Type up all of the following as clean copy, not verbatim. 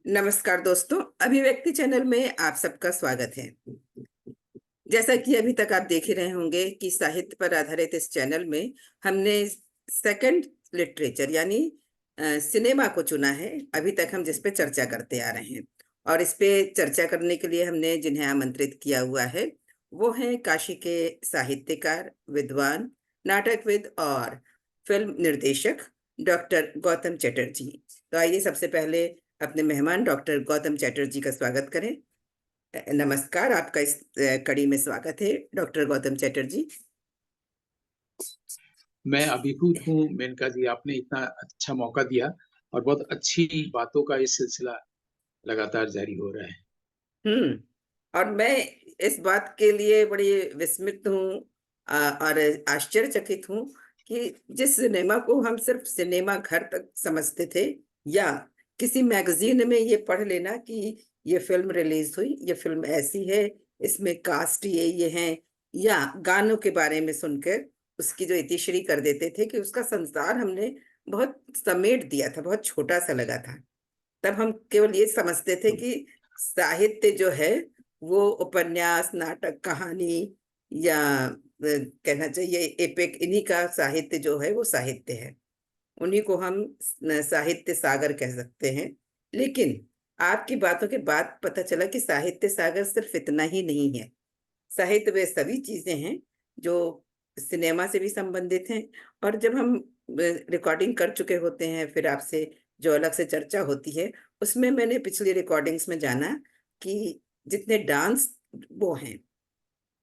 नमस्कार दोस्तों, अभिव्यक्ति चैनल में आप सबका स्वागत है। जैसा कि अभी तक आप देख ही रहे होंगे कि साहित्य पर आधारित इस चैनल में हमने सेकंड लिटरेचर यानी सिनेमा को चुना है। अभी तक हम जिस पे चर्चा करते आ रहे हैं और इस पे चर्चा करने के लिए हमने जिन्हें आमंत्रित किया हुआ है वो हैं काशी के साहित्यकार, विद्वान, नाटकविद और फिल्म निर्देशक डॉक्टर गौतम चटर्जी। तो आइए सबसे पहले अपने मेहमान डॉक्टर गौतम चटर्जी का स्वागत करें। नमस्कार, आपका इस कड़ी में स्वागत है डॉक्टर गौतम चटर्जी। मैं अभिभूत हूँ मेनका जी, आपने इतना अच्छा मौका दिया और बहुत अच्छी बातों का ये सिलसिला लगातार जारी हो रहा है। और मैं इस बात के लिए बड़ी विस्मित हूँ और आश्चर्यचकित हूँ कि जिस सिनेमा को हम सिर्फ सिनेमा घर तक समझते थे या किसी मैगजीन में ये पढ़ लेना कि ये फिल्म रिलीज हुई, ये फिल्म ऐसी है, इसमें कास्ट ये हैं, या गानों के बारे में सुनकर उसकी जो इतिश्री कर देते थे कि उसका संसार हमने बहुत समेट दिया था, बहुत छोटा सा लगा था। तब हम केवल ये समझते थे कि साहित्य जो है वो उपन्यास, नाटक, कहानी या कहना चाहिए एपिक, इन्हीं का साहित्य जो है वो साहित्य है। उन्हीं को हम साहित्य सागर कह सकते हैं। लेकिन आपकी बातों के बाद पता चला कि साहित्य सागर सिर्फ इतना ही नहीं है। साहित्य वे सभी चीजें हैं जो सिनेमा से भी संबंधित हैं। और जब हम रिकॉर्डिंग कर चुके होते हैं, फिर आपसे जो अलग से चर्चा होती है, उसमें मैंने पिछली रिकॉर्डिंग्स में जाना कि जितने डांस वो हैं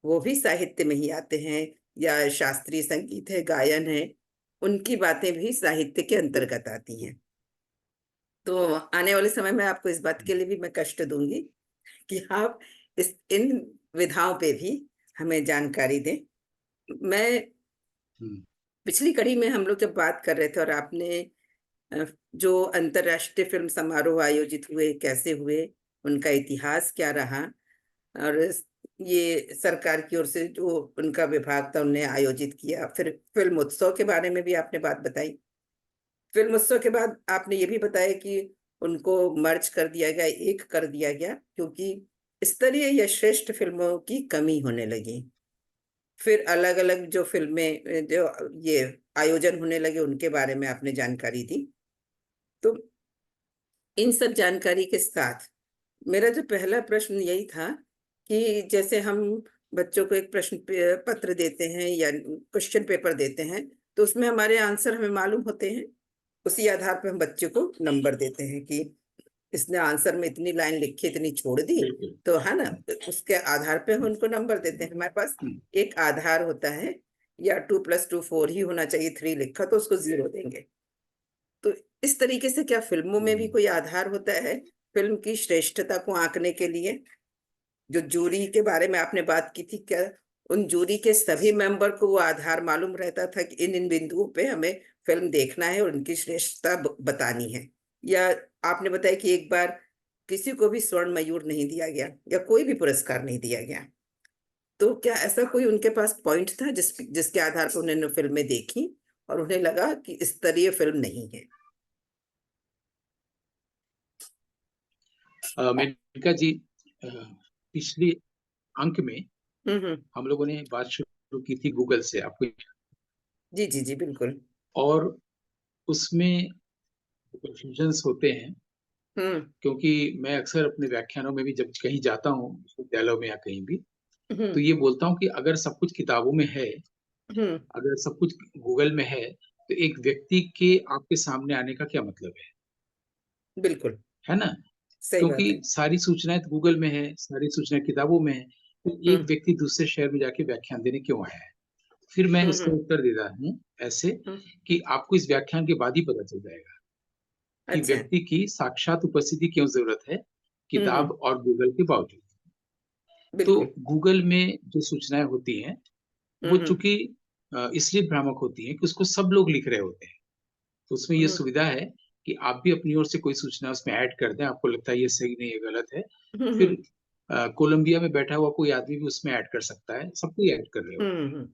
वो भी साहित्य में ही आते हैं, या शास्त्रीय संगीत है, गायन है, उनकी बातें भी साहित्य के अंतर्गत आती हैं। तो आने वाले समय में आपको इस बात के लिए भी मैं कष्ट दूंगी कि आप इन विधाओं पे भी हमें जानकारी दें। मैं पिछली कड़ी में हम लोग जब बात कर रहे थे और आपने जो अंतर्राष्ट्रीय फिल्म समारोह आयोजित हुए कैसे हुए, उनका इतिहास क्या रहा, और ये सरकार की ओर से जो उनका विभाग था उन्हें आयोजित किया, फिर फिल्म उत्सव के बारे में भी आपने बात बताई। फिल्म उत्सव के बाद आपने ये भी बताया कि उनको मर्ज कर दिया गया, एक कर दिया गया, क्योंकि स्तरीय या श्रेष्ठ फिल्मों की कमी होने लगी। फिर अलग अलग जो फिल्में जो ये आयोजन होने लगे उनके बारे में आपने जानकारी दी। तो इन सब जानकारी के साथ मेरा जो पहला प्रश्न यही था कि जैसे हम बच्चों को एक प्रश्न पत्र देते हैं या क्वेश्चन पेपर देते हैं, तो उसमें हमारे आंसर हमें मालूम होते हैं। उसी आधार पर हम बच्चे को नंबर देते हैं कि इसने आंसर में इतनी लाइन लिखी, इतनी छोड़ दी, तो है ना, उसके आधार पे हम उनको नंबर देते हैं। हमारे पास एक आधार होता है, या 2+2 4 ही होना चाहिए, 3 लिखा तो उसको 0 देंगे। तो इस तरीके से क्या फिल्मों में भी कोई आधार होता है फिल्म की श्रेष्ठता को आंकने के लिए? जो जूरी के बारे में आपने बात की थी, क्या उन जूरी के सभी मेंबर को वो आधार मालूम रहता था कि इन इन बिंदुओं पे हमें फिल्म देखना है और उनकी श्रेष्ठता बतानी है? या आपने बताया कि एक बार किसी को भी स्वर्ण मयूर नहीं दिया गया या कोई भी पुरस्कार नहीं दिया गया, तो क्या ऐसा कोई उनके पास पॉइंट था जिसके आधार पर उन्होंने फिल्में देखी और उन्हें लगा कि स्तरीय फिल्म नहीं है? मेनका जी, पिछले अंक में हम्म। हम लोगों ने बात शुरू की थी गूगल से, आपको? जी जी जी, बिल्कुल। और उसमें कंफ्यूजन्स होते हैं, क्योंकि मैं अक्सर अपने व्याख्यानों में भी जब कहीं जाता हूँ, विश्वविद्यालयों में या कहीं भी, तो ये बोलता हूँ कि अगर सब कुछ किताबों में है, अगर सब कुछ गूगल में है, तो एक व्यक्ति के आपके सामने आने का क्या मतलब बिल्कुल है ना? सही क्योंकि बात है। सारी सूचनाएं तो गूगल में है, सारी सूचनाएं किताबों में है, तो एक व्यक्ति दूसरे शहर में जाके व्याख्यान देने क्यों आया है? फिर मैं उसका उत्तर देता हूँ ऐसे कि आपको इस व्याख्यान के बाद ही पता चल जाएगा कि अच्छा। व्यक्ति की साक्षात उपस्थिति क्यों जरूरत है, किताब और गूगल के बावजूद। तो बिल्कुल। गूगल में जो सूचनाएं होती हैं वो चूंकि इसलिए भ्रामक होती हैं कि उसको सब लोग लिख रहे होते हैं, तो उसमें ये सुविधा है कि आप भी अपनी ओर से कोई सूचना उसमें ऐड कर दें, आपको लगता है ये सही नहीं, ये गलत है, फिर कोलंबिया में बैठा हुआ कोई आदमी भी उसमें ऐड कर सकता है, सब कोई ऐड कर रहे होते हैं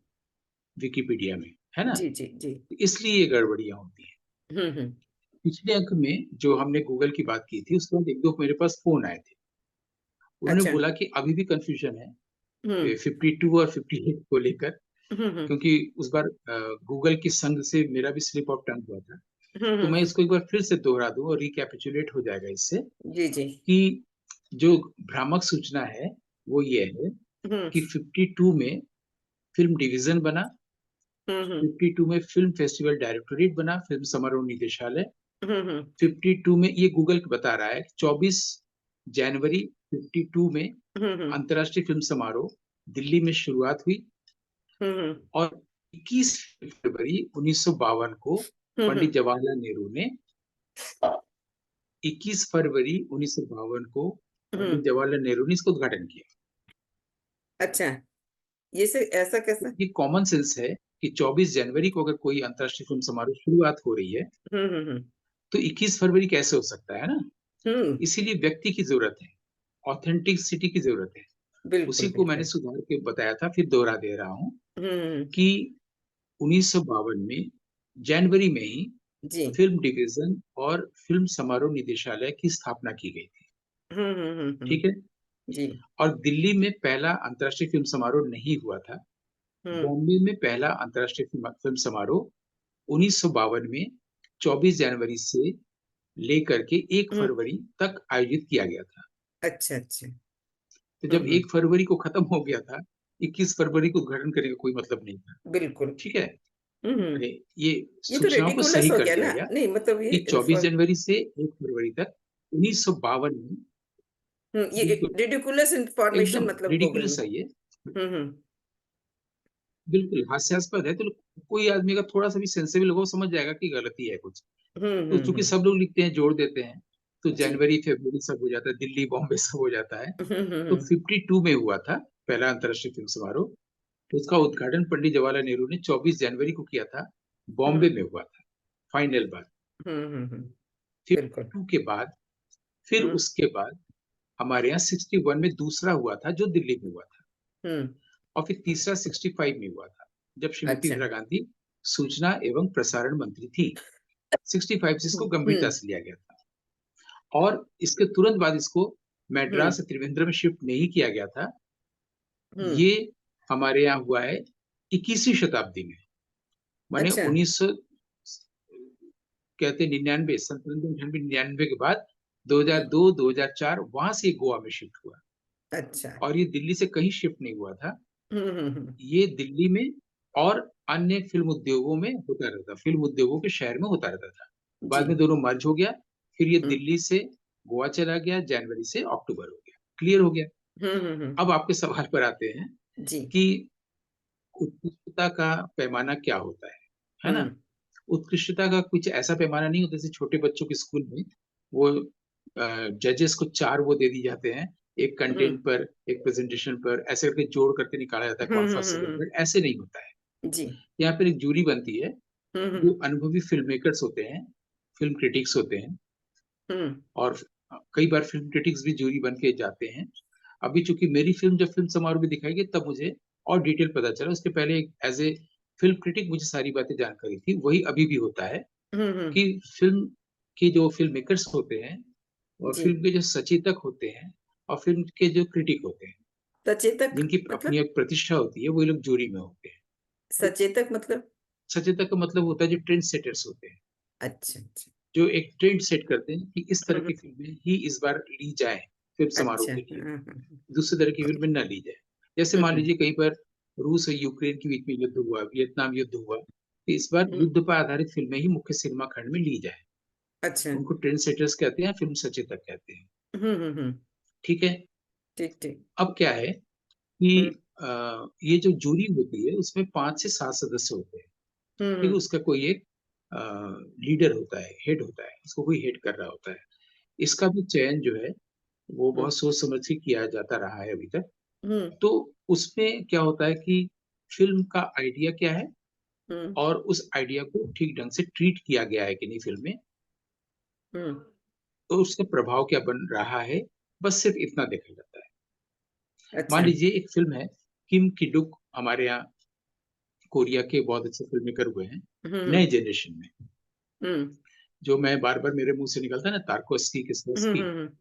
विकिपीडिया में, है ना? जी जी जी। इसलिए ये गड़बड़ियां होती हैं। पिछले अंक में जो हमने गूगल की बात की थी, उसके बाद एक दो मेरे पास फोन आए थे। उन्होंने अच्छा। बोला कि अभी भी कंफ्यूजन है हम्म 52 और 58 को लेकर, हम्म क्योंकि उस बार गूगल की संग से मेरा भी स्लिप ऑफ टंग हुआ था। हम्म तो मैं हम्म, इसको एक बार फिर से दोहरा दूं और रिकैपिचुलेट हो जाएगा इससे जी जी। कि जो भ्रामक सूचना है वो ये है हम्म कि 52 में फिल्म डिवीजन बना, हम्म 52 में फिल्म फेस्टिवल डायरेक्टोरेट बना, फिल्म समारोह निदेशालय। हम्म 52 में ये गूगल बता रहा है 24 जनवरी 52 में हम्म अंतर्राष्ट्रीय फिल्म समारोह दिल्ली में शुरुआत हुई हम्म और 21 फरवरी 1952 को पंडित हम्म जवाहरलाल नेहरू ने 21 फरवरी 1952 को पंडित हम्म, जवाहरलाल नेहरू ने इसका उद्घाटन किया। अच्छा। ये से ऐसा कैसा? ये कॉमन सेंस है कि 24 जनवरी को अगर कोई अंतर्राष्ट्रीय फिल्म समारोह शुरुआत हो रही है हम्म। तो 21 फरवरी कैसे हो सकता है ना। हम्म, इसीलिए व्यक्ति की जरूरत है, ऑथेंटिसिटी की जरूरत है। बिल्कुल उसी को मैंने बिल्कुल। सुधार के बताया था, फिर दोहरा दे रहा हूं हम्म, कि 1952 में जनवरी में ही जी। फिल्म डिवीजन और फिल्म समारोह निदेशालय की स्थापना की गई थी। ठीक है। जी। और दिल्ली में पहला अंतर्राष्ट्रीय फिल्म समारोह नहीं हुआ था। हम्म बॉम्बे में पहला अंतर्राष्ट्रीय फिल्म समारोह 1952 में 24 जनवरी से लेकर के 1 हम्म, फरवरी तक आयोजित किया गया था। अच्छा अच्छा। तो जब हम्म, 1 फरवरी को खत्म हो गया था, 21 फरवरी को उद्घाटन करने का कोई मतलब नहीं था। बिल्कुल। ठीक है। हम्म, अरे ये ये तो सूचनाओं को रेडिकुलस सही हो कर गया दिया ना, गया नहीं मतलब कि ये 24 जनवरी से 1 फरवरी तक 1952 में। ये बिल्कुल रिडिकुलस इंफॉर्मेशन एकदम मतलब हो गई। रिडिकुलस है ये, हम्म बिल्कुल हास्यास्पद है। तो कोई आदमी अगर थोड़ा सा भी सेंसिबल हो समझ जाएगा कि गलती है कुछ। तो चूंकि हम्म, सब लोग लिखते हैं, जोड़ देते हैं, तो जी। जनवरी फरवरी सब हो जाता है, दिल्ली बॉम्बे सब हो जाता है। तो हम्म 52 में हुआ था पहला अंतर्राष्ट्रीय फिल्म समारोह। उसका उद्घाटन पंडित जवाहरलाल नेहरू ने 24 जनवरी को किया था, बॉम्बे हम्म में हुआ था। फाइनल बात। हम्म, बिल्कुल। 52 के बाद फिर हम्म उसके बाद हमारे यहाँ 61 में दूसरा हुआ था जो दिल्ली में हुआ था। हम्म, और फिर तीसरा 65 में हुआ था जब श्रीमती अच्छा। इंदिरा गांधी सूचना एवं प्रसारण मंत्री थी। 65 से इसको गंभीरता हम्म से लिया गया था। और इसके तुरंत बाद इसको हम्म मैड्रास से त्रिवेंद्र में शिफ्ट नहीं किया गया था। हम्म, ये हमारे यहाँ हुआ है 21वीं शताब्दी में, माने अच्छा 1900 कहते 99 सन 99 के बाद 2002 2004 वहां से गोवा में शिफ्ट हुआ। अच्छा। और ये दिल्ली से कहीं शिफ्ट नहीं हुआ था। हम्म, ये दिल्ली में और अन्य फिल्म उद्योगों में होता रहता, फिल्म उद्योगों के शहर में होता रहता था। जी। बाद में दोनों मर्ज हो गया। फिर ये हम्म दिल्ली से गोवा चला गया, जनवरी से अक्टूबर हो गया। क्लियर हो गया। हम्म, अब आपके सवाल पर आते हैं जी। कि उत्कृष्टता का पैमाना क्या होता है ना। हम्म उत्कृष्टता का कुछ ऐसा पैमाना नहीं होता जैसे छोटे बच्चों के स्कूल में वो जजेस को 4 वो दे दी जाते हैं, एक हम्म कंटेंट पर, एक प्रेजेंटेशन पर, ऐसे करके जोड़ करके निकाला जाता है कौन फर्स्ट सेकंड हम्म, थर्ड। ऐसे नहीं होता है। जी। यहाँ पर एक जूरी बनती है, हम्म जो अनुभवी फिल्म मेकर्स होते हैं, फिल्म क्रिटिक्स होते हैं। हम्म, और कई बार फिल्म क्रिटिक्स भी जूरी बन के जाते हैं। अभी चूंकि मेरी फिल्म जब फिल्म समारोह में दिखाई गई तब मुझे और डिटेल पता चला। उसके पहले एज ए फिल्म क्रिटिक मुझे सारी बातें जानकारी थी। वही अभी भी होता है हम्म, कि फिल्म के जो फिल्म मेकर्स होते हैं और जी। फिल्म के जो सचेतक होते हैं और फिल्म के जो क्रिटिक होते हैं, सचेतक जिनकी अपनी मतलब? एक प्रतिष्ठा होती है, वो लोग जूरी में होते हैं। सचेतक मतलब? सचेतक का मतलब होता है जो ट्रेंड सेटर्स होते हैं, अच्छा अच्छा। जो एक ट्रेंड सेट करते हैं कि इस तरह हम्म, की फिल्में ही इस बार ली जाए फिल्म समारोह अच्छा। के लिए, दूसरे तरह की फिल्में न ली जाए। जैसे मान हम्म लीजिए कहीं पर रूस और यूक्रेन के बीच में युद्ध हुआ, वियतनाम युद्ध हुआ, तो इस बार हम्म, युद्ध पर आधारित फिल्में ही मुख्य सिनेमा खंड में ली जाए। अच्छा। उनको ट्रेंड सेटर्स कहते हैं, फिल्म सचेतक कहते हैं। हम्म, ठीक है। ठीक ठीक। अब क्या है कि हम्म ये जो जूरी होती है उसमें 5 से 7 सदस्य होते हैं। ठीक है। हम्म, उसका कोई एक लीडर होता है, हेड होता है, उसको कोई हेड कर रहा होता है। इसका भी चयन जो है वो हम्म बहुत सोच समझ के किया जाता रहा है अभी तक। हम्म तो उसमें क्या होता है कि फिल्म का आइडिया क्या है हम्म और उस आइडिया को ठीक ढंग से ट्रीट किया गया है कि नहीं फिल्म में, हम्म, तो उसका प्रभाव क्या बन रहा है, बस सिर्फ इतना देखा जाता है। मान अच्छा। लीजिए एक फिल्म है किम की डुक, हमारे यहाँ कोरिया के बहुत अच्छे फिल्म मेकर हुए हैं हम्म नए जनरेशन में। हम्म जो मैं बार-बार मेरे मुँह से निकलता है ना, तारकोस्की, हुँ, किस्लोवस्की। हुँ, हुँ।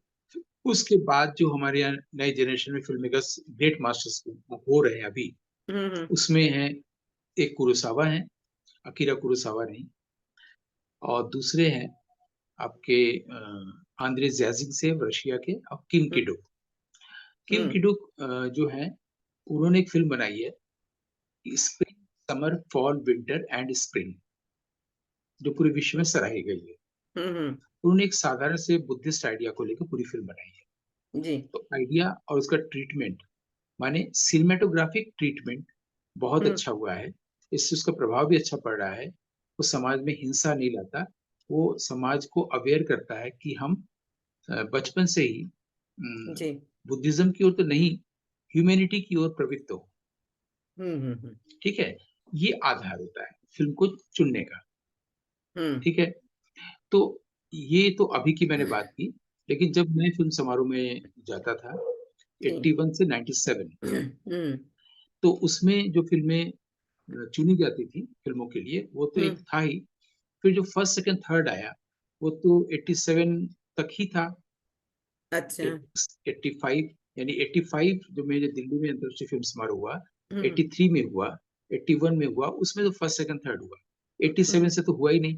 उसके बाद जो हमारे यहाँ नए जनरेशन में फ़िल्म मेकर्स ग्रेट मास्टर्स हो रहे हैं अभी, हुँ, हुँ। उसमें हैं, एक कुरोसावा हैं, अकीरा कुरोसावा नहीं, और दूसरे हैं आपके आंद्रे ज़्याजिंसेव रशिया के, और किम हुँ, की-डुक। किम हुँ। की-डुक जो हैं, उन्होंने एक फ़िल्म बनाई है, spring, summer, fall, winter and spring, जो पूरे विश्व में सराही गई है। हुँ, हुँ। उन्होंने एक साधारण से बुद्धिस्ट आइडिया को लेके पूरी फ़िल्म बनाई है। जी। तो आइडिया और उसका ट्रीटमेंट, माने सिनेमैटोग्राफिक ट्रीटमेंट बहुत हुँ, अच्छा हुआ है। इससे उसका प्रभाव भी अच्छा पड़ रहा है। वो समाज में हिंसा नहीं लाता, वो समाज को अवेयर करता है कि हम बचपन से ही जी। बुद्धिज़्म की ओर तो नहीं, ह्यूमैनिटी की ओर प्रवृत्त हो, हुँ, हुँ, हुँ। ठीक है? ये आधार होता है फ़िल्म को चुनने का, हुँ, ठीक है? तो ये तो अभी की मैंने बात की, लेकिन जब मैं फ़िल्म समारोह में जाता था, जी। 81 से 97, हुँ, तो उसमें जो फ़िल्में चुनी जाती थी फ़िल्मों के लिए, वो तो हुँ। एक था ही, फिर जो फर्स्ट, सेकंड, थर्ड आया, वो तो 87 तक ही था। अच्छा। 85, यानी 85 जो मेरे दिल्ली में अंतर्राष्ट्रीय फ़िल्म समारोह हुआ, हुँ, हुँ। 83 में हुआ, 81 में हुआ, उसमें तो फर्स्ट, सेकंड, थर्ड हुआ। हुँ, 87 से तो हुआ ही नहीं।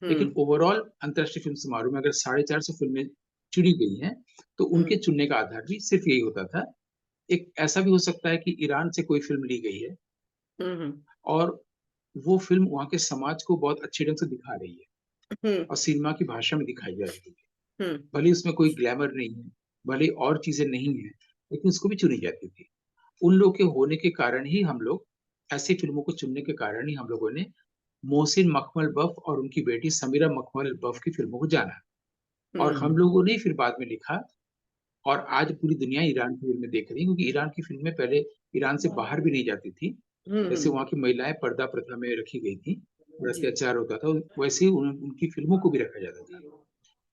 लेकिन हुँ, ओवरऑल अंतर्राष्ट्रीय फ़िल्म समारोह में अगर 450 फ़िल्में चुनी गई हैं, तो हुँ, उनके चुनने का आधार भी सिर्फ़ यही होता था। एक ऐसा भी हो सकता है कि ईरान से कोई फ़िल्म ली गई है हुँ, हुँ, और वो फ़िल्म वहाँ के समाज को बहुत अच्छे ढंग से दिखा रही है हुँ, और सिनेमा की भाषा में दिखाई जा रही है। हुँ, भले ही उसमें कोई ग्लैमर नहीं है, भले ही और चीज़ें नहीं हैं, लेकिन उसको भी चुनी जाती थी। उन लोग के होने के कारण ही हम लोग, ऐसी फ़िल्मों को चुनने के कारण ही हम लोगों ने मोहसिन मखमल बफ़ और उनकी बेटी समीरा मखमल बफ़ की फ़िल्मों को जाना। और हम हुँ, लोगों ने फिर बाद में लिखा, और आज पूरी दुनिया ईरान की फ़िल्में देख रही है, क्योंकि ईरान की फ़िल्में पहले ईरान से बाहर भी नहीं जाती थी। हुँ, जैसे हुँ। वहाँ की महिलाएँ पर्दा प्रथा में रखी गई थीं और जी। अत्याचार होता था, वैसे ही उनकी फ़िल्मों को भी रखा जाता था।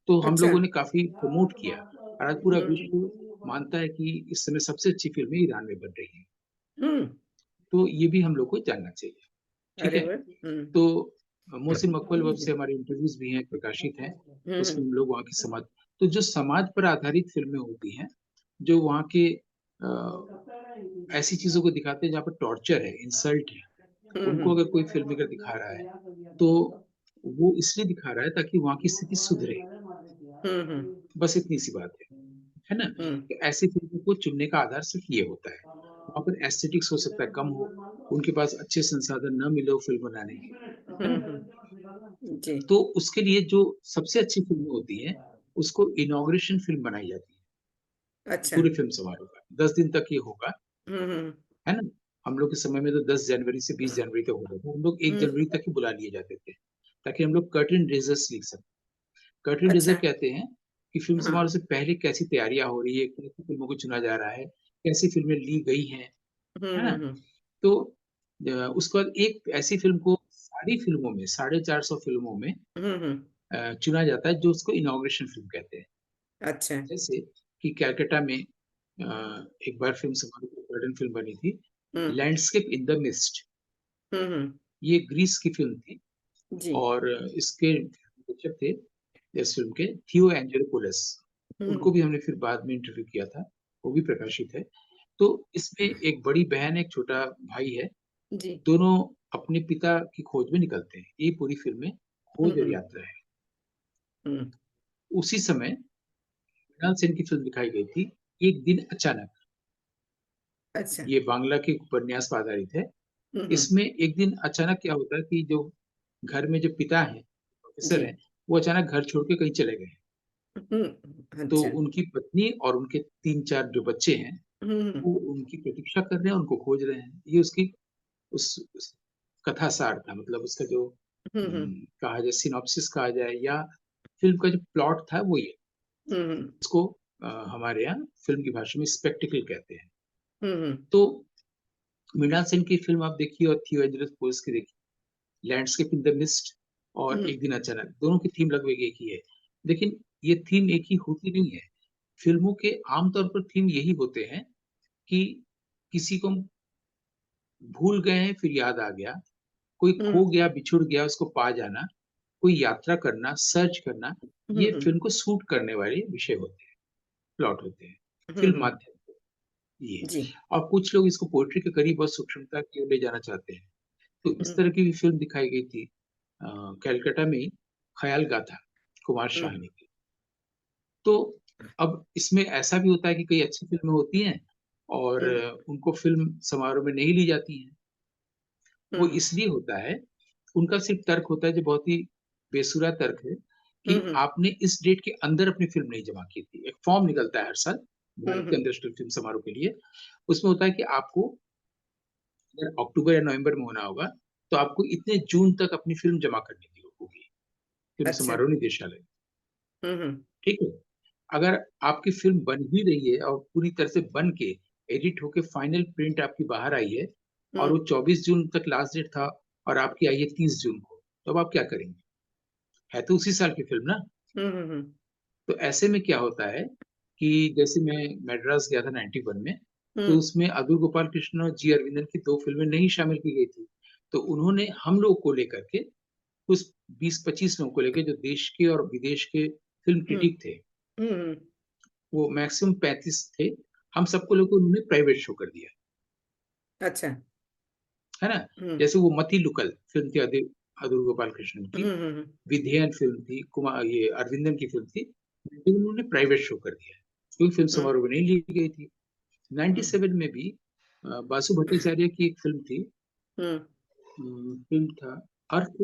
तो हम अच्छा। लोगों ने काफ़ी प्रमोट किया, और आज पूरा हुँ, विश्व मानता है कि इस समय सबसे अच्छी फ़िल्में ईरान में बन रही हैं। हुँ। तो ये भी हम लोग को जानना चाहिए, ठीक अरे है? वाह! हुँ। तो मोहसिन मकबल वेब से हमारे इंटरव्यूज़ भी हैं, प्रकाशित हैं। हुँ, उसमें हुँ, हम लोग वहाँ की समाज, तो जो समाज पर आधारित फ़िल्में होती हैं, जो वहाँ के ऐसी चीज़ों को दिखाते हैं जहाँ पर टॉर्चर है, इंसल्ट है, हुँ, उनको हुँ। अगर कोई फ़िल्म मेकर दिखा रहा है, तो वो इसलिए दिखा रहा है ताकि वहाँ की स्थिति सुधरे, हुँ, हुँ, बस इतनी-सी बात है ना? हुँ। तो ऐसी फ़िल्मों को चुनने का आधार सिर्फ़ ये होता है। वहाँ पर एस्थेटिक्स हो सकता है कम हो, उनके पास अच्छे संसाधन ना मिले हो फ़िल्म बनाने के, है हुँ, ना? हुँ। जी। तो उसके लिए जो सबसे अच्छी फ़िल्में होती हैं, उसको इनॉग्रेशन फ़िल्म बनाई जाती है, अच्छा। पूरे फ़िल्म समारोह का। 10 दिन तक ये होगा, हुँ, हुँ, है ना? हम लोग के समय में तो 10 जनवरी से 20 जनवरी तक होता था। हम लोग 1 हुँ। जनवरी तक ही बुला लिए जाते थे, ताकि हम लोग कर्टेन रेज़र्स लिख सकें। कर्टेन रेज़र अच्छा। कहते हैं कि फ़िल्म हाँ। समारोह से पहले कैसी तैयारियाँ हो रही है, कैसी फ़िल्मों को चुना जा रहा है, कैसी फ़िल्में ली गई हैं, हुँ, है हुँ, ना? हुँ। तो उसके बाद एक ऐसी फ़िल्म को सारी फ़िल्मों में, 450 फ़िल्मों में हुँ, हुँ। चुना जाता है, जो उसको इनॉग्रेशन फ़िल्म कहते हैं। अच्छा। जैसे कि कलकत्ता में एक बार फ़िल्म समारोह में कर्टन फ़िल्म बनी थी, हुँ। Landscape in the mist. हुँ, हुँ। ये ग्रीस की फ़िल्म थी, जी। और इसके निर्देशक थे इस फ़िल्म के थियो एंजेलोपोउलोस। हुँ, उनको हुँ। भी हमने फिर बाद में इंटरव्यू किया था, वो भी प्रकाशित है। तो इसमें एक बड़ी बहन, एक छोटा भाई है, जी। दोनों अपने पिता की खोज में निकलते हैं। ये पूरी फ़िल्म में हुँ, खोज और हुँ। यात्रा है। हुँ। उसी समय मृणाल सेन की फ़िल्म दिखाई गई थी, एक दिन अचानक। अच्छा। ये बांग्ला के उपन्यास पर आधारित है। हुँ, हुँ। इसमें एक दिन अचानक क्या होता है कि जो घर में जो पिता हैं, जी। प्रोफ़ेसर हैं, वो अचानक घर छोड़ के कहीं चले गए। हुँ। तो अच्छा। उनकी पत्नी और उनके 3-4 जो बच्चे हैं, हुँ, हुँ। वो उनकी प्रतीक्षा कर रहे हैं, उनको खोज रहे हैं। ये उसकी उस कथा सार था, मतलब उसका जो हुँ, हुँ। कहा जाए, सिनॉप्सिस कहा जाए, या फ़िल्म का जो प्लॉट था वो ये। हुँ, हुँ। इसको हमारे यहाँ फ़िल्म की भाषा में स्पेक्टिकल कहते हैं। हुँ, हुँ। तो मृणाल सेन की फ़िल्म आप देखिए और थियो एंजेलोस की देखिए, लैंडस्केप इन द मिस्ट और हुँ। एक दिन अचानक, दोनों की थीम लगभग एक ही है। लेकिन ये थीम एक ही होती नहीं है। फ़िल्मों के आम तौर पर थीम यही होते हैं कि किसी को हम भूल गए हैं, फिर याद आ गया, कोई हुँ। खो गया, बिछुड़ गया, उसको पा जाना, कोई यात्रा करना, सर्च करना, ये हम्म फिल्म को सूट करने वाले विषय होते हैं, प्लॉट होते हैं, फिल्म हम्म माध्यम ये है। जी और कुछ लोग इसको पोएट्री के करीब और सूक्ष्मता की ओर ले जाना चाहते हैं। तो इस हम्म तरह की भी फिल्म दिखाई गई थी कैलकाटा में ही, ख्याल गाथा, कुमार हम्म शाहनी की। तो अब इसमें ऐसा भी होता है कि कई अच्छी फिल्में होती हैं और हम्म उनको फिल्म समारोह में नहीं ली जाती हैं। वो हम्म इसलिए होता है, उनका सिर्फ तर्क होता है जो बहुत ही बेसुरा तर्क है कि हम्म आपने इस डेट के अंदर अपनी फिल्म नहीं जमा की थी। एक फॉर्म निकलता है हर साल भारत के हम्म अंतर्राष्ट्रीय फिल्म समारोह के लिए। उसमें होता है कि आपको अगर अक्टूबर या नवंबर में होना होगा तो आपको इतने जून तक अपनी फिल्म जमा करने की होगी फिल्म अच्छा समारोह निदेशालय। हम्म ठीक है, अगर आपकी फिल्म बन ही रही है और पूरी तरह से बन के एडिट होके फाइनल प्रिंट आपकी बाहर आई है और हम्म वो 24 जून तक लास्ट डेट था और आपकी आई है 30 जून को, तो अब आप क्या करेंगे? है तो उसी साल की फिल्म ना। हम्म तो ऐसे में क्या होता है कि जैसे मैं मैड्रास गया था 91 में, तो हम्म उसमें अदूर गोपाल कृष्ण और जी अरविंदन की दो फिल्में नहीं शामिल की गई थी। तो उन्होंने हम लोग को लेकर के कुछ 20-25 लोगों को लेकर जो देश के और विदेश के फिल्म हम्म क्रिटिक थे, हम्म वो मैक्सिमम 35 थे, हम सबको लेकर उन्होंने प्राइवेट शो कर दिया, अच्छा है ना। हम्म जैसे वो मती लुकल फिल्म थी अदूर गोपाल कृष्ण की, हम्म विधेयन फिल्म थी, कुमार ये अरविंदन की फिल्म थी, लेकिन उन्होंने प्राइवेट शो कर दिया क्योंकि फिल्म हम्म समारोह में नहीं ली गई थी। हम्म 97 में भी बासु भट्टाचार्य की एक फिल्म थी, हम्म फिल्म था अर्थ,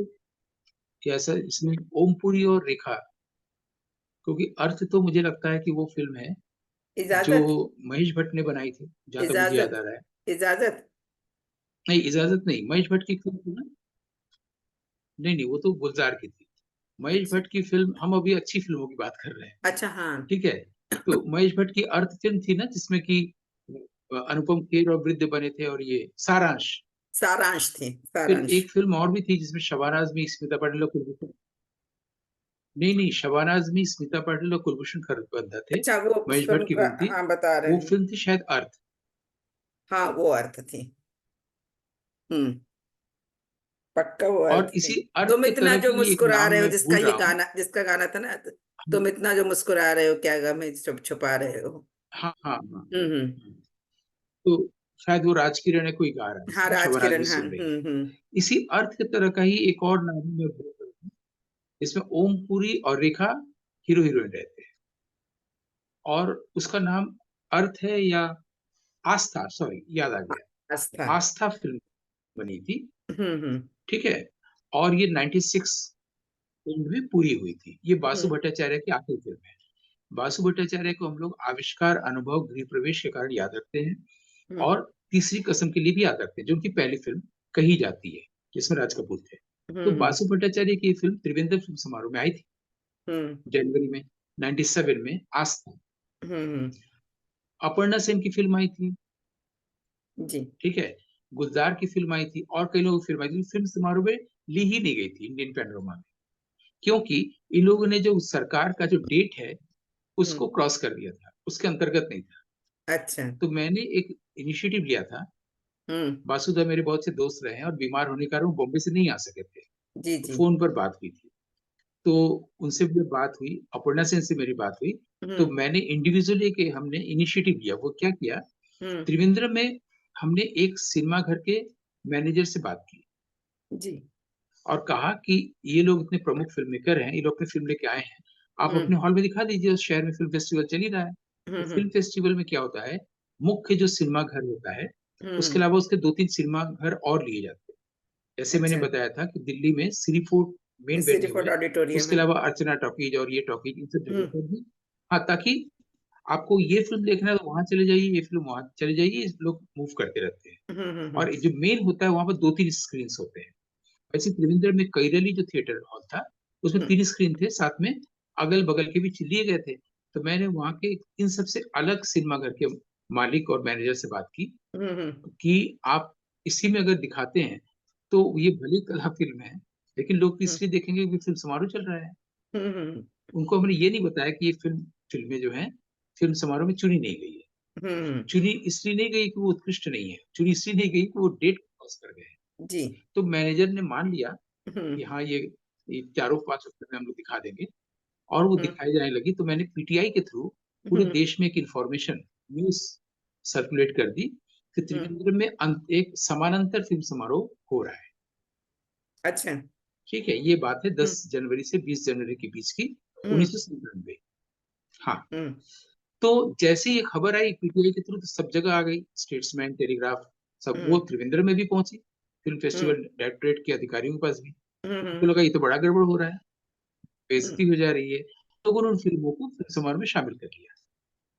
या ऐसा इसमें ओमपुरी और रेखा, क्योंकि अर्थ तो मुझे लगता है कि वो फिल्म है जो इजाजत महेश भट्ट ने बनाई थी, जहां तक मुझे याद इजाजत आ रहा है। इजाजत नहीं, इजाजत नहीं, महेश भट्ट की फिल्म थी ना। नहीं नहीं, वो तो गुलजार की थी। महेश अच्छा भट्ट की फिल्म, हम अभी अच्छी फिल्मों की बात कर रहे हैं। अच्छा हाँ ठीक है, तो महेश भट्ट की अर्थ फिल्म थी ना जिसमें कि अनुपम खेर और वृद्ध बने थे, और ये सारांश। सारांश थी फिर सारांश एक फिल्म और भी थी जिसमें शबाना आजमी, स्मिता पाटिल और कुलभूषण, नहीं नहीं, शबाना आजमी, स्मिता पाटिल और कुलभूषण खरबंदा थे। अच्छा वो उस महेश फिल्म भट्ट की का फिल्म थी, हाँ बता रहे वो हैं फिल्म थी शायद अर्थ। हाँ वो अर्थ थी हम्म पक्का वो और अर्थ थी इसी अर्थ तुम के इतना तरह जो की एक मुस्कुरा नाम रहे हो मैं जिसका भूल ये रहा हूँ। गाना जिसका गाना था ना तुम इतना जो मुस्कुरा रहे हो क्या गम है छुपा रहे हो हाँ हाँ हाँ। हम्म तो शायद वो राज किरण है, कोई गा रहा है हाँ इसमें, शबाना आजमी राजकिरण हाँ सुन रही है। हम्म इसी अर्थ के तरह का ही एक और नाम है, मैं भूल रहा हूँ। इसमें ओमपुरी और रेखा हीरो हीरोइन रहते हैं, और उसका नाम अर्थ है या आस्था, सॉरी याद आ गया, आस्था आस्था फिल्म बनी थी। हम्म ठीक है, और ये 96 एंड में पूरी हुई थी। ये बासु हम्म भट्टाचार्य की आखिरी फिल्म है। बासु भट्टाचार्य को हम लोग आविष्कार, अनुभव, गृह प्रवेश के कारण याद रखते हैं, हम्म और तीसरी कसम के लिए भी याद रखते हैं, जो उनकी पहली फिल्म कही जाती है, जिसमें राज कपूर थे। तो हम्म बासु भट्टाचार्य की ये फिल्म त्रिवेंद्र फिल्म समारोह में आई थी हम्म जनवरी में 97 में, आस्था। हम्म अपर्णा सेन की फिल्म आई थी। जी ठीक है, गुलजार की फिल्म आई थी और कई लोगों की फिल्म आई थी। फिल्म समारोह में ली ही नहीं गई थी इंडियन पैनोरमा में, क्योंकि इन लोगों ने जो सरकार का जो डेट है हम्म उसको क्रॉस कर दिया था, उसके अंतर्गत नहीं था। अच्छा तो मैंने एक इनिशिएटिव लिया था। हम्म वासुदा मेरे बहुत से दोस्त रहे हैं और बीमार होने के कारण वो बॉम्बे से नहीं आ सके थे, जी तो जी फोन पर बात हुई थी। तो उनसे भी बात हुई, अपर्णा सेन से मेरी बात हुई। तो हम्म मैंने इंडिविजुअली के हमने इनिशिएटिव लिया। वो क्या किया, हम्म त्रिवेंद्र में हमने एक सिनेमा घर के मैनेजर से बात की जी और कहा कि ये लोग इतने प्रमुख फिल्म मेकर हैं, ये लोग अपनी फिल्म लेके आए हैं, आप हम्म अपने हॉल में दिखा दीजिए, उस शहर में फिल्म फेस्टिवल चल ही रहा है। तो फिल्म हम्म फेस्टिवल में क्या होता है, मुख्य जो सिनेमा घर होता है, उसके हम्म अलावा उसके 2-3 सिनेमा घर और लिए जाते हैं। जैसे मैंने अच्छा बताया था कि दिल्ली में सिटी फोर्ट मेन वेन्यू सिटीफोर्ड है, ऑडिटोरियम उसके है अलावा अर्चना टॉकीज और ये टॉकीज, इन सब जगह हम्म पर भी। हाँ, ताकि आपको ये फिल्म देखना है तो वहां चले जाइए, ये फिल्म वहां चले जाइए, लोग मूव करते रहते हैं। हम्म और जो मेन होता है वहां पर 2-3 स्क्रीन होते हैं। वैसे त्रिवेंद्र में कैरली जो थिएटर हॉल था, उसमें हम्म 3 स्क्रीन थे, साथ में अगल बगल के भी लिए गए थे। तो मैंने वहां के इन सबसे अलग सिनेमा घर के मालिक और मैनेजर से बात की हम्म कि आप इसी में अगर दिखाते हैं तो ये भली कला फिल्म है, लेकिन लोग इसलिए देखेंगे कि फिल्म समारोह चल रहा है। हम्म उनको हमने ये नहीं बताया कि ये फिल्में जो हैं फिल्म समारोह में चुनी नहीं गई है। हम्म चुनी इसलिए नहीं गई कि वो उत्कृष्ट नहीं है, चुनी इसलिए नहीं गई कि वो डेट क्रॉस कर गए हैं। जी तो मैनेजर ने मान लिया हम्म कि हाँ, ये ये चारों 5 हफ्ते में हम लोग दिखा देंगे। और वो दिखाई जाने लगी, तो मैंने पीटीआई के थ्रू पूरे देश में एक इंफॉर्मेशन न्यूज सर्कुलेट कर दी कि त्रिवेंद्रम में एक समानांतर फिल्म समारोह हो रहा है। अच्छा। ठीक है, ये बात है 10 जनवरी से 20 जनवरी के बीच की, 1997। हाँ, तो जैसे ही ये खबर आई पीटीआई के थ्रू, तो सब जगह आ गई, स्टेट्समैन, टेलीग्राफ, सब। वो त्रिवेंद्रम में भी पहुंची, फिल्म फेस्टिवल डायरेक्टोरेट के अधिकारियों के पास भी। उनको लगा ये तो बड़ा गड़बड़ हो रहा है, बेइज्जती हो जा रही है। लोगों ने उन फिल्मों को फिल्म समारोह में शामिल कर लिया।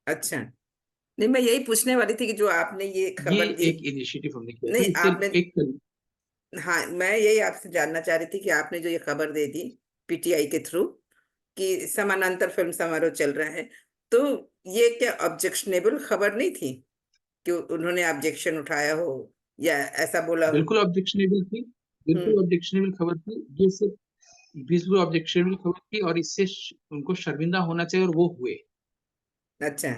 अच्छा। नहीं, मैं यही पूछने वाली थी कि जो आपने ये ये खबर दी। एक इनिशिएटिव हमने किया था, नहीं, इससे आपने। एक हाँ, मैं यही आपसे जानना चाह रही थी कि आपने जो ये खबर दे दी पीटीआई के थ्रू कि समानांतर फिल्म समारोह चल रहा है, तो ये क्या ऑब्जेक्शनेबल खबर नहीं थी कि उन्होंने ऑब्जेक्शन उठाया हो या ऐसा बोला हो? बिल्कुल ऑब्जेक्शनेबल थी, हम्म। बिल्कुल ऑब्जेक्शनेबल खबर थी। ये सिर्फ बिल्कुल ऑब्जेक्शनेबल खबर थी, और इससे उनको शर्मिंदा होना चाहिए, और वो हुए। अच्छा।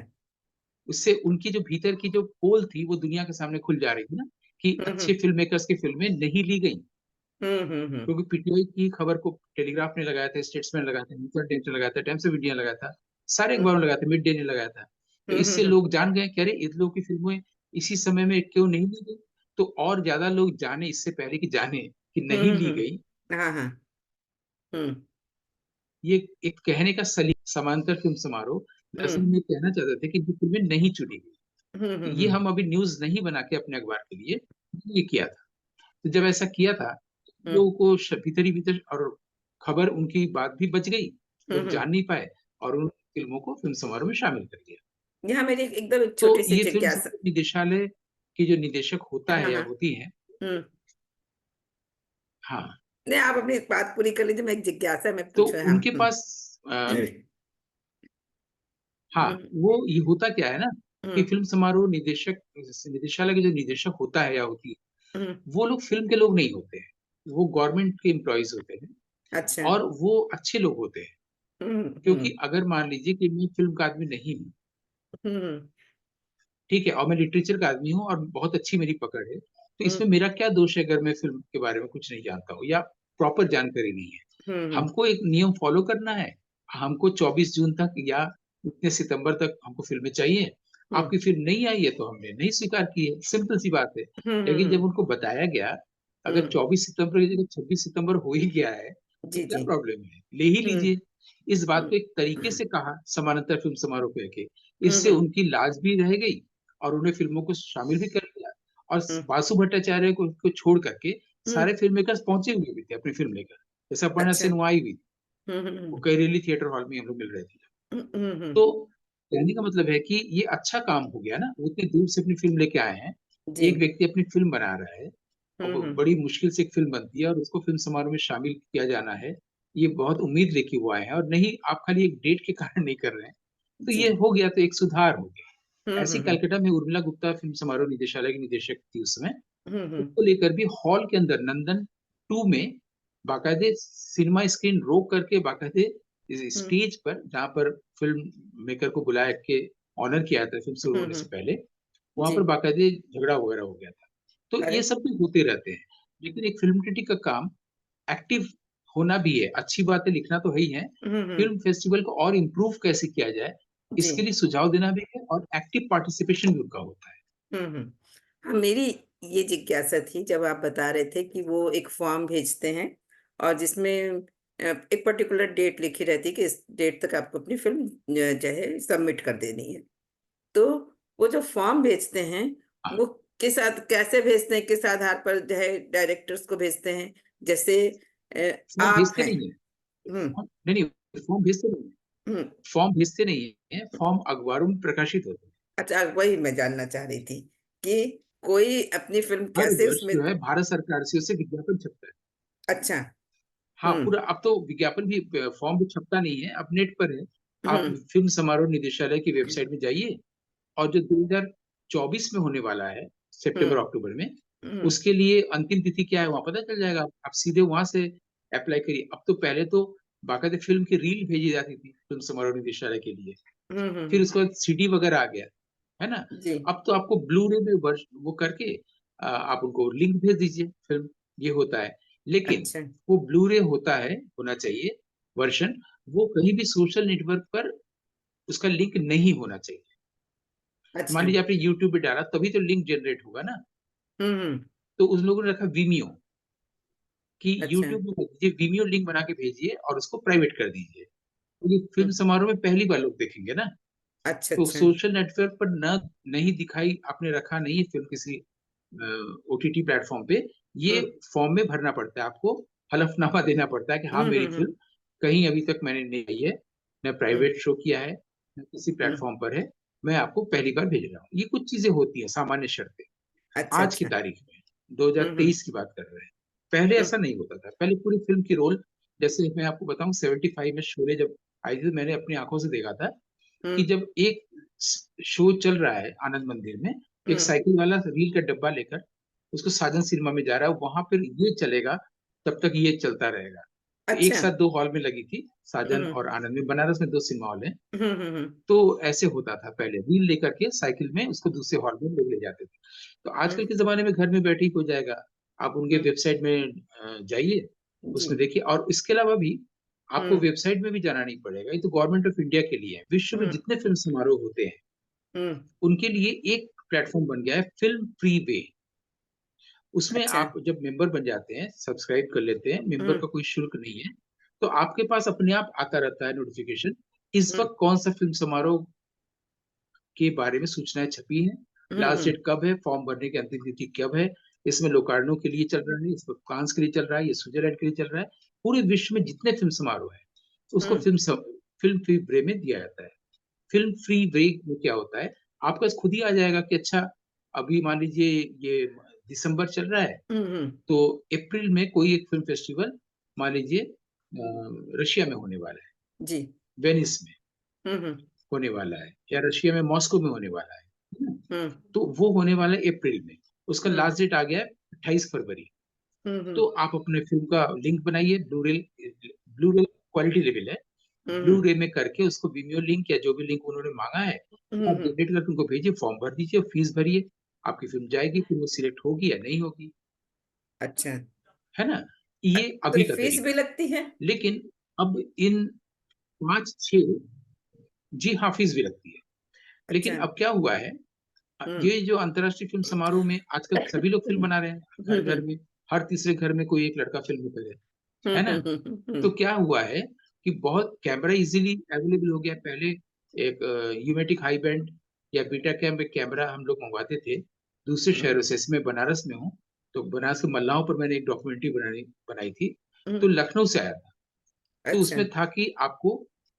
उससे उनकी जो भीतर की जो पोल थी वो दुनिया के सामने खुल जा रही थी ना, कि हम्म। अच्छे फिल्म मेकर्स की फिल्में नहीं ली गई। हम्म। क्योंकि पीटीआई की खबर को टेलीग्राफ ने लगाया था, स्टेट्समैन लगाया था, न्यूयॉर्क टाइम्स ने लगाया था, टाइम्स ऑफ इंडिया ने लगाया था, सारे अखबारों ने लगाया था, मिड डे ने लगाया था। तो इससे हम्म। लोग जान गए कि अरे इन लोगों की फिल्में इसी समय में क्यों नहीं ली गई। तो और ज्यादा लोग जाने, इससे पहले कि जाने कि नहीं ली गई। हाँ, हाँ। हम्म। ये एक कहने का सली समांतर फिल्म समारोह, असल हम्म। में कहना चाहते थे कि जो फिल्में नहीं चुनी गई, ये हम्म। हम अभी न्यूज नहीं बना के अपने अखबार के लिए ये किया था। तो जब ऐसा किया था, हम्म। लोगों को भीतर ही भीतर, और खबर उनकी बात भी बच गई, लोग हम्म। जान नहीं पाए, और उन फिल्मों को फिल्म समारोह में शामिल कर दिया। यहाँ मेरी एकदम एक तो छोटी सी ये फिल्म जिज्ञासा। समारोह निदेशालय की जो निदेशक होता हाँ, है या हाँ। होती है। हम्म। हाँ, नहीं, आप अपनी बात पूरी कर लीजिए, मैं एक जिज्ञासा में तो पूछ रहा उनके हूँ। पास हाँ, वो ये होता क्या है ना, कि हम्म। फिल्म समारोह निदेशक, निदेशालय के जो निदेशक होता है या होती है, हम्म। वो लोग फिल्म के लोग नहीं होते हैं, वो गवर्नमेंट के एम्प्लॉयज होते हैं, अच्छा। और वो अच्छे लोग होते हैं। हम्म। क्योंकि अगर मान लीजिए कि मैं फिल्म का आदमी नहीं हूँ, हम्म। ठीक है, और मैं लिटरेचर का आदमी हूँ और बहुत अच्छी मेरी पकड़ है, तो हम्म। इसमें मेरा क्या दोष है अगर मैं फिल्म के बारे में कुछ नहीं जानता हूँ या प्रॉपर जानकारी नहीं है। हम्म। हमको एक नियम फॉलो करना है। हमको 24 जून तक या इतने सितंबर तक हमको फिल्में चाहिए। हम्म। आपकी फिल्म नहीं आई है तो हमने नहीं स्वीकार की है, सिंपल सी बात है। लेकिन जब उनको बताया गया, अगर हम्म। 24 सितंबर की जगह 26 सितंबर हो ही गया है, तो जी, क्या जी। प्रॉब्लम है, ले ही हम्म। लीजिए। इस बात हम्म। को एक तरीके से कहा, समानांतर फिल्म समारोह कह के, इससे हम्म। उनकी लाज भी रह गई, और उन्हें फिल्मों को शामिल भी कर लिया। और हम्म। बासु भट्टाचार्य को छोड़ करके हम्म। सारे फिल्म मेकर्स पहुंचे हुए भी थे अपनी फिल्म लेकर। जैसा अपर्णा अच्छा। सेन वो आई हुई थी, वो हम्म। कैरेली थिएटर हॉल में हम लोग मिल रहे थे। हम्म। तो कहने का मतलब है कि ये अच्छा काम हो गया ना, वो इतनी दूर से अपनी फिल्म लेके आए हैं। जी। एक व्यक्ति अपनी फिल्म बना रहा है, और वो हम्म। बड़ी मुश्किल से एक फिल्म बनती है, और उसको फिल्म समारोह में शामिल किया जाना है। ये बहुत उम्मीद लेके वो आए हैं, और नहीं आप खाली एक डेट के कारण नहीं कर रहे हैं। तो जी। ये हो गया, तो एक सुधार हो गया। ऐसी हम्म। कलकत्ता में उर्मिला गुप्ता फिल्म समारोह निदेशालय की निदेशक थी उस समय। हम्म। उसको लेकर भी हॉल के अंदर नंदन 2 में बाकायदे सिनेमा स्क्रीन रोक करके, बाकायदे हम्म। स्टेज पर, जहां पर फिल्म मेकर को बुलाया के ऑनर किया था फिल्म शुरू होने हम्म। से पहले, वहां जी। पर बाकायदे झगड़ा वगैरह हो गया था। तो अरे। ये सब भी होते रहते हैं। लेकिन एक फिल्म क्रिटिक का काम एक्टिव होना भी है। अच्छी बातें लिखना तो है ही है, हम्म। फिल्म फेस्टिवल को और इम्प्रूव कैसे किया जाए, जी। इसके लिए सुझाव देना भी है, और एक्टिव पार्टिसिपेशन भी उनका होता है। हाँ, मेरी ये जिज्ञासा थी जब आप बता रहे थे कि वो एक फॉर्म भेजते हैं और जिसमें एक पर्टिकुलर डेट लिखी रहती है कि इस डेट तक आपको अपनी फिल्म जो है सबमिट कर देनी है। तो वो जो फॉर्म भेजते हैं, हाँ, वो किस कैसे भेजते हैं, किस आधार पर जो है डायरेक्टर्स को भेजते हैं? जैसे फॉर्म आप भेजते हैं। नहीं है। हम्म। नहीं नहीं, फॉर्म भेजते नहीं है। हम्म। फॉर्म भेजते नहीं है, फॉर्म अखबारों में प्रकाशित होते हैं। अच्छा, वही मैं जानना चाह रही थी कि कोई अपनी फिल्म हर कैसे वर्ष उसमें। जो है भारत सरकार से उसे विज्ञापन छपता है। अच्छा। हाँ, हम्म। पूरा। अब तो विज्ञापन भी, फॉर्म भी छपता नहीं है, अब नेट पर है। आप हम्म। फिल्म समारोह निदेशालय की वेबसाइट में जाइए, और जो 2024 में होने वाला है, सितंबर हम्म। अक्टूबर में, हम्म। उसके लिए अंतिम तिथि क्या है वहां पता चल जाएगा। आप सीधे वहां से अप्लाई करिए। अब तो पहले तो बाकायदे फिल्म की रील भेजी जाती थी फिल्म समारोह निदेशालय के लिए, हम्म। फिर उसके बाद सीडी वगैरह आ गया, है ना। जी। अब तो आपको ब्लू रे में वर्ष वो करके, आप उनको लिंक भेज दीजिए फिल्म, ये होता है। लेकिन अच्छा वो ब्लू-रे होता है, होना चाहिए वर्ज़न, वो कहीं भी सोशल नेटवर्क पर उसका लिंक नहीं होना चाहिए। मान अच्छा। लीजिए आपने यूट्यूब पे डाला तभी तो लिंक जनरेट होगा ना, हम्म। तो उन लोगों ने रखा वीमियो कि अच्छा यूट्यूब में मत दीजिए, वीमियो लिंक बना के भेजिए और उसको प्राइवेट कर दीजिए। तो ये हम्म, फ़िल्म समारोह में पहली बार लोग देखेंगे ना, अच्छा तो अच्छा। सोशल नेटवर्क पर नहीं दिखाई आपने रखा नहीं है फ़िल्म किसी ओटीटी प्लेटफ़ॉर्म पे, ये हम्म फॉर्म में भरना पड़ता है आपको, हलफ़नामा देना पड़ता है कि हाँ, मेरी हम्म। फ़िल्म कहीं अभी तक मैंने नहीं आई है, न हम्म प्राइवेट शो किया है, न किसी हम्म, प्लेटफ़ॉर्म पर है, मैं आपको पहली बार भेज रहा हूँ। ये कुछ चीज़ें होती हैं, सामान्य शर्तें। अच्छा आज की अच्छा। तारीख में हम्म 2023 की बात कर रहे हैं। पहले हम्म ऐसा नहीं होता था। पहले पूरी फ़िल्म की रोल जैसे मैं आपको बताऊँ 75 में शोले जब आई थी, तो मैंने अपनी आँखों से देखा था कि हम्म जब एक शो चल रहा है आनंद मंदिर में, एक हम्म, साइकिल वाला रील का डब्बा लेकर उसको साजन सिनेमा में जा रहा है, वहां फिर ये चलेगा, तब तक ये चलता रहेगा। तो एक अच्छा। साथ दो हॉल में लगी थी, साजन हम्म और आनंद में, बनारस में दो सिनेमा हॉल है। हम्म। तो ऐसे होता था पहले, रील लेकर के साइकिल में उसको दूसरे हॉल में लोग ले जाते थे। तो हम्म आजकल के जमाने में घर में बैठे ही हो जाएगा। आप उनके हम्म, वेबसाइट में जाइए, जी। उसमें देखिए, और इसके अलावा भी आपको हम्म वेबसाइट में भी जाना नहीं पड़ेगा। ये तो गवर्नमेंट ऑफ इंडिया के लिए है। विश्व में हम्म जितने फिल्म समारोह होते हैं, हम्म, उनके लिए एक प्लेटफ़ॉर्म बन गया है फ़िल्म फ्री वे। उसमें अच्छा। आप जब मेंबर बन जाते हैं, सब्सक्राइब कर लेते हैं, मेंबर हम्म का कोई शुल्क नहीं है, तो आपके पास अपने आप आता रहता है नोटिफ़िकेशन, इस हम्म वक़्त कौन-सा फ़िल्म समारोह के बारे में सूचनाएँ छपी हैं, लास्ट हम्म डेट कब है, फॉर्म भरने की अंतिम तिथि कब है, इसमें लोकार्नो के लिए चल रहा है, इस वक़्त कांस के लिए चल रहा है, ये स्विट्ज़रलैंड के लिए चल रहा है। पूरे विश्व में जितने फ़िल्म समारोह हैं, उसको हम्म फ़िल्म फ्री वे में दिया जाता है। फ़िल्म फ्री वे में क्या होता है, आपके पास खुद ही आ जाएगा कि अच्छा, अभी मान लीजिए ये दिसंबर चल रहा है, हम्म, तो अप्रैल में कोई एक फ़िल्म फेस्टिवल मान लीजिए रशिया में होने वाला है, जी। वेनिस में हम्म होने वाला है, या रशिया में मॉस्को में होने वाला है ना? हम्म तो वो होने वाला है अप्रैल में। उसका हम्म लास्ट डेट आ गया है 28 फरवरी। हम्म तो आप अपने फ़िल्म का लिंक बनाइए, ब्लू रे क्वालिटी लेवल है। ब्लू हम्म रे में करके उसको विमियो लिंक या जो भी लिंक उन्होंने माँगा है, वो आप हम्म, जनरेट करके उनको भेजिए, फॉर्म भर दीजिए, फीस भरिए, आपकी फ़िल्म जाएगी, फिर वो सिलेक्ट होगी या नहीं होगी, अच्छा। है ना? ये कोई अभी का फीस तरीका भी है। लगती है? लेकिन अब इन 5-6 जी हाँ, फीस भी लगती है। लेकिन अच्छा। अब क्या हुआ है, हम्म ये जो अंतर्राष्ट्रीय फ़िल्म समारोह में आजकल सभी लोग फ़िल्म बना रहे हैं, घर-घर हम्म में, हर तीसरे घर में कोई एक लड़का फ़िल्म मेकर है ना? तो हम्म क्या हुआ है कि बहुत कैमरा इज़िली अवेलेबल हो गया है। पहले एक यूमेटिक हाई बैंड या बीटाकैम एक कैमरा हम लोग मँगवाते थे, दूसरे शहरों से। जैसे मैं बनारस में हूँ, तो बनारस के मल्लाहों पर मैंने एक डॉक्यूमेंट्री बनाई थी, तो हम्म, लखनऊ से आया था। तो अच्छा। उसमें था कि आपको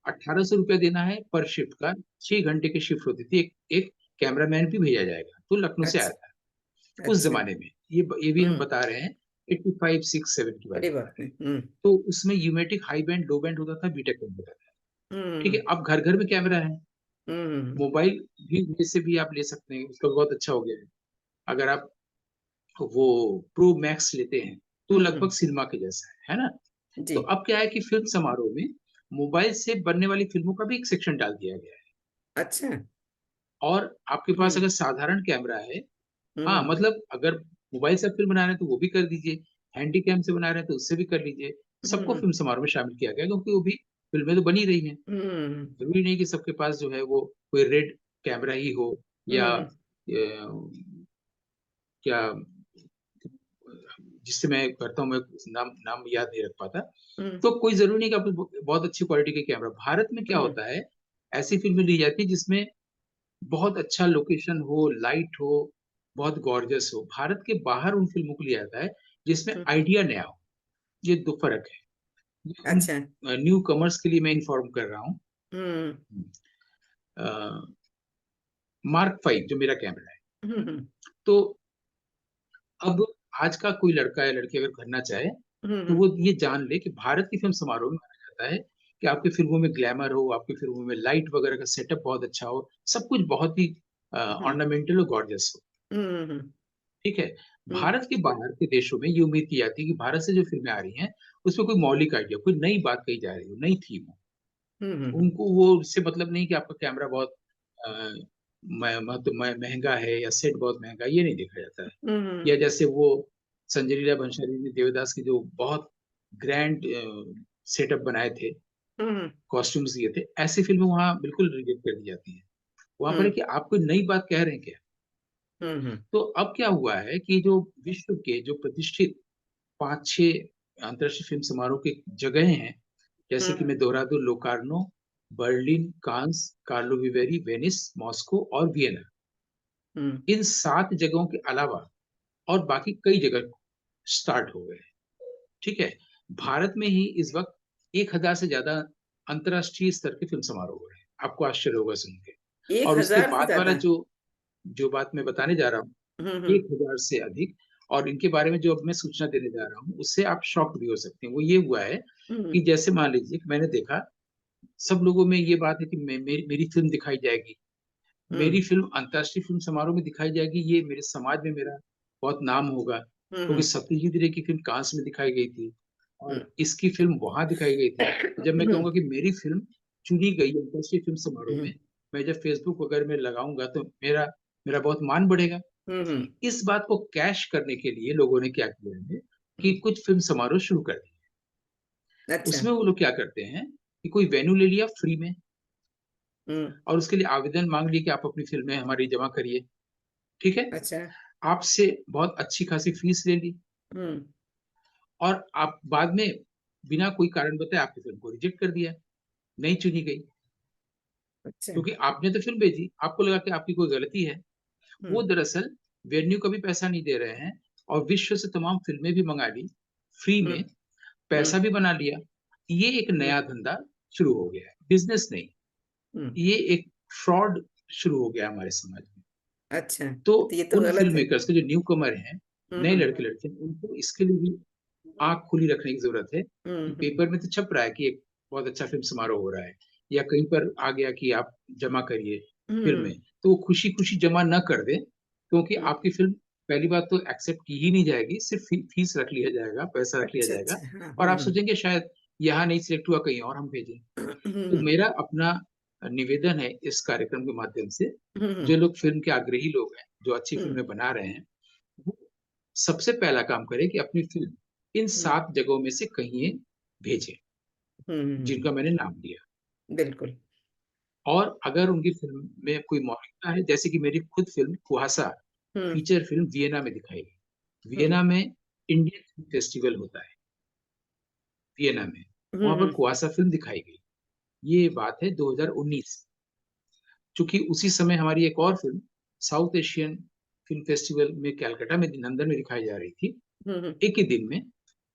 ₹1800 देना है पर शिफ्ट का, 6 घंटे की शिफ्ट होती थी। एक एक कैमरामैन भी भेजा जाएगा, तो लखनऊ से आया अच्छा था, उस अच्छा। ज़माने में। ये भी हम हम्म, बता रहे हैं, 85, 6, 7 की बात अरे बता बाप रहे रे। हैं। तो उसमें यूमेटिक हाई बैंड, लो बैंड होता था, बीटेक होता था। ठीक है, हम्म अब घर-घर में कैमरा है, हम्म मोबाइल भी में से भी आप ले सकते हैं, उसका बहुत अच्छा हो गया है। अगर आप वो प्रो मैक्स लेते हैं, तो लगभग हम्म, सिनेमा के जैसा है ना? जी। तो अब क्या है कि फ़िल्म समारोह में मोबाइल से बनने वाली फ़िल्मों का भी एक सेक्शन डाल दिया गया है। अच्छा। और आपके पास हम्म अगर साधारण कैमरा है, हाँ, हम्म मतलब अगर मोबाइल से आप फ़िल्म बना रहे हैं तो वो भी कर दीजिए, हैंडीकैम से बना रहे हैं तो उससे भी कर लीजिए। सबको हम्म फ़िल्म समारोह में शामिल किया गया है, क्योंकि वो भी फ़िल्में तो बन ही रही हैं। हम्म ज़रूरी नहीं कि सबके पास जो है वो कोई रेड कैमरा ही हो, या हम्म क्या जिससे मैं करता हूँ, मैं नाम नाम याद नहीं रख पाता। हम्म तो कोई ज़रूरी नहीं कि आपको बहुत अच्छी क्वालिटी के कैमरा। भारत में क्या हम्म होता है, ऐसी फ़िल्में ली जाती है जिसमें बहुत अच्छा लोकेशन हो, लाइट हो, बहुत गॉर्जियस हो। भारत के बाहर उन फ़िल्मों को लिया जाता है जिसमें हम्म, आइडिया नया हो। ये 2 फ़र्क है। ये उन अच्छा। न्यू कमर्स के लिए मैं इन्फॉर्म कर रहा हूँ। हम्म अ, मार्क 5 जो मेरा कैमरा है। हम्म तो अब आज का कोई लड़का या लड़की अगर करना चाहे, तो हम्म वो ये जान ले कि भारत की फ़िल्म समारोह में माना जाता है कि आपकी फ़िल्मों में ग्लैमर हो, आपकी फ़िल्मों में लाइट वगैरह का सेटअप बहुत अच्छा हो, सब कुछ बहुत ही हम्म ऑर्नामेंटल और गॉर्जियस हो। हम्म ठीक है? हम्म भारत के बाहर के देशों में ये उम्मीद की जाती है कि भारत से जो फ़िल्में आ रही हैं, उसमें कोई मौलिक आइडिया, कोई नई बात कही जा रही हो, नई थीम हो। हम्म उनको वो उससे मतलब नहीं कि आपका कैमरा बहुत अ, म महंगा है या सेट बहुत महँगा है, ये नहीं देखा जाता है। या हम्म जैसे वो संजय लीला भंसाली ने देवदास के जो बहुत ग्रैंड सेटअप बनाए थे, कॉस्ट्यूम्स दिए थे, ऐसी फिल्में वहाँ बिल्कुल रिजेक्ट कर दी जाती है। वहां पर है कि आप कोई नई बात कह रहे हैं क्या। तो अब क्या हुआ है कि जो विश्व के जो प्रतिष्ठित 5-6 अंतर्राष्ट्रीय फिल्म समारोह की जगह हैं, जैसे कि मैं दोहरा दूं, लोकार्नो, बर्लिन, कांस, कार्लो विवेरी, वेनिस, मॉस्को और वियना, इन 7 जगहों के अलावा और बाकी कई जगह स्टार्ट हो गए। ठीक है, भारत में ही इस वक्त 1000 से ज्यादा अंतर्राष्ट्रीय स्तर के फिल्म समारोह हो रहे हैं, आपको आश्चर्य होगा सुन के। एक और उसके हजार से बाद वाला ज्यादा? जो जो बात मैं बताने जा रहा हूँ, 1000 से अधिक, और इनके बारे में जो अब मैं सूचना देने जा रहा हूँ उससे आप शॉक भी हो सकते हैं। वो ये हुआ है कि जैसे मान लीजिए कि मैंने देखा, सब लोगों में ये बात है कि मेरी फिल्म दिखाई जाएगी, मेरी फिल्म अंतर्राष्ट्रीय फिल्म समारोह में दिखाई जाएगी, ये मेरे समाज में मेरा बहुत नाम होगा, क्योंकि सत्यजीत रे की फिल्म कांस में दिखाई गई थी और इसकी फिल्म वहां दिखाई गई थी। जब मैं कहूंगा कि मेरी फिल्म चुनी गई अंतर्राष्ट्रीय फिल्म समारोह में, मैं जब फेसबुक वगैरह में लगाऊंगा तो मेरा मेरा बहुत मान बढ़ेगा। इस बात को कैश करने के लिए लोगों ने क्या किया है कि कुछ फिल्म समारोह शुरू कर दिए। अच्छा। उसमें वो लोग क्या करते हैं कि कोई वेन्यू ले लिया फ्री में, और उसके लिए आवेदन मांग लिया कि आप अपनी फिल्में हमारी जमा करिए। ठीक है, अच्छा। आपसे बहुत अच्छी खासी फीस ले ली, और आप बाद में बिना कोई कारण बताए आपकी फिल्म को रिजेक्ट कर दिया, नहीं चुनी गई, अच्छा। क्योंकि आपने तो फिल्म भेजी, आपको लगा कि आपकी कोई गलती है। वो दरअसल वेन्यू का भी पैसा नहीं दे रहे हैं, और विश्व से तमाम फिल्में भी मंगा ली फ्री में, पैसा भी बना लिया। ये एक नया धंधा शुरू हो गया है, बिजनेस नहीं, ये एक फ्रॉड शुरू हो गया हमारे समाज में। अच्छा, तो तो ये तो उन गलत फिल्म है। मेकर्स के जो न्यू कमर हैं, नए लड़के लड़के, उनको इसके लिए भी आंख खुली रखने की जरूरत है कि पेपर में तो छप रहा है कि एक बहुत अच्छा फिल्म समारोह हो रहा है, या कहीं पर आ गया कि आप जमा करिए फिल्में, तो वो खुशी खुशी जमा न कर दे, क्योंकि आपकी फिल्म पहली बात तो एक्सेप्ट की ही नहीं जाएगी, सिर्फ फीस रख लिया जाएगा, पैसा रख लिया अच्छा, जाएगा, अच्छा। हाँ। और आप सोचेंगे शायद यहाँ नहीं सिलेक्ट हुआ, कहीं और हम भेजें। तो मेरा अपना निवेदन है इस कार्यक्रम के माध्यम से, जो लोग फिल्म के आग्रही लोग हैं, जो अच्छी फिल्में बना रहे हैं, वो सबसे पहला काम करें कि अपनी फिल्म इन 7 जगहों में से कहीं भेजें जिनका मैंने नाम दिया। बिल्कुल। और अगर उनकी फिल्म में कोई मौलिकता है, जैसे कि मेरी खुद फिल्म कुहासा फीचर फिल्म वियना में दिखाई गई। वियना में इंडियन फिल्म फेस्टिवल होता है, वियना में, वहां पर कुहासा फिल्म दिखाई गई। ये बात है 2019। चूंकि उसी समय हमारी एक और film south Asian film festival में कलकत्ता में, लंदन में दिखाई जा रही थी, एक ही दिन में।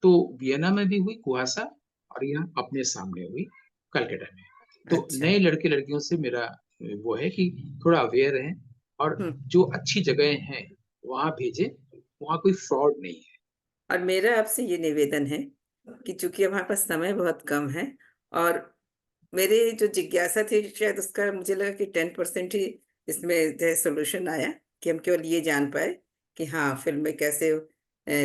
तो वियना में भी हुई कुहासा, और यहाँ अपने सामने हुई कलकत्ता में। तो अच्छा। नए लड़के लड़कियों से मेरा वो है कि थोड़ा अवेयर रहें, और जो अच्छी जगह हैं वहां भेजें, वहां कोई फ्रॉड नहीं है। और मेरा आपसे ये निवेदन है कि चूंकि हमारे पास समय बहुत कम है, और मेरी जो जिज्ञासा थी शायद उसका मुझे लगा कि 10% ही इसमें जो है सोल्यूशन आया, कि हम केवल ये जान पाए कि हाँ फिल्में कैसे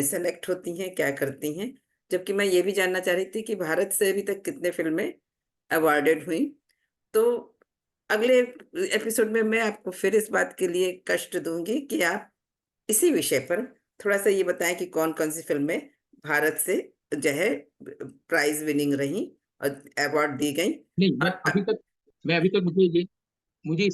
सेलेक्ट होती हैं, क्या करती हैं। जबकि मैं ये भी जानना चाह रही थी कि भारत से अभी तक कितने फिल्में अवार्डेड हुई। तो अगले एपिसोड में मैं आपको फिर इस बात के लिए कष्ट दूंगी कि आप इसी विषय पर थोड़ा सा ये बताएं कि कौन कौन सी फिल्में भारत से जो है प्राइज विनिंग रही और अवार्ड दी गई। नहीं, और मैं अभी तक मुझे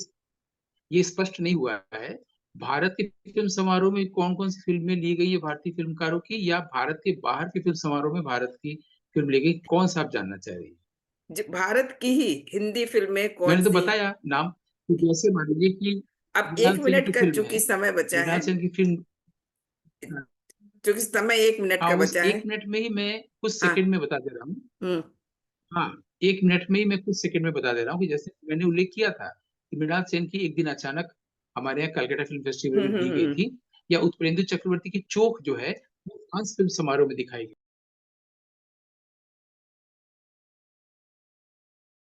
ये स्पष्ट नहीं हुआ है, भारत के फिल्म समारोह में कौन कौन सी फिल्में ली गई है भारतीय फिल्मकारों की, या भारत के बाहर के फिल्म समारोह में भारत की फिल्म ली गई, कौन सा आप जानना चाह रही है। भारत की ही हिंदी फिल्में कौन मैंने तो सी। बताया नाम, कि जैसे मान लीजिए कि अब मृणाल एक सेन मिनट की का फिल्म चूंकि है, समय बचा मृणाल है, सेन की फिल्म। चूंकि समय 1 मिनट हाँ, का उस बचा है। 1 मिनट में ही मैं कुछ हाँ। सेकंड में बता दे रहा हूँ। हम्म। हाँ, 1 मिनट में ही मैं कुछ सेकंड में बता दे रहा हूँ कि जैसे मैंने उल्लेख किया था कि मृणाल सेन की एक दिन अचानक हमारे यहाँ कलकत्ता फिल्म फेस्टिवल में दी गई थी, या उत्पलेंदु चक्रवर्ती की चोक जो है वो कांस फिल्म समारोह में दिखाई गई।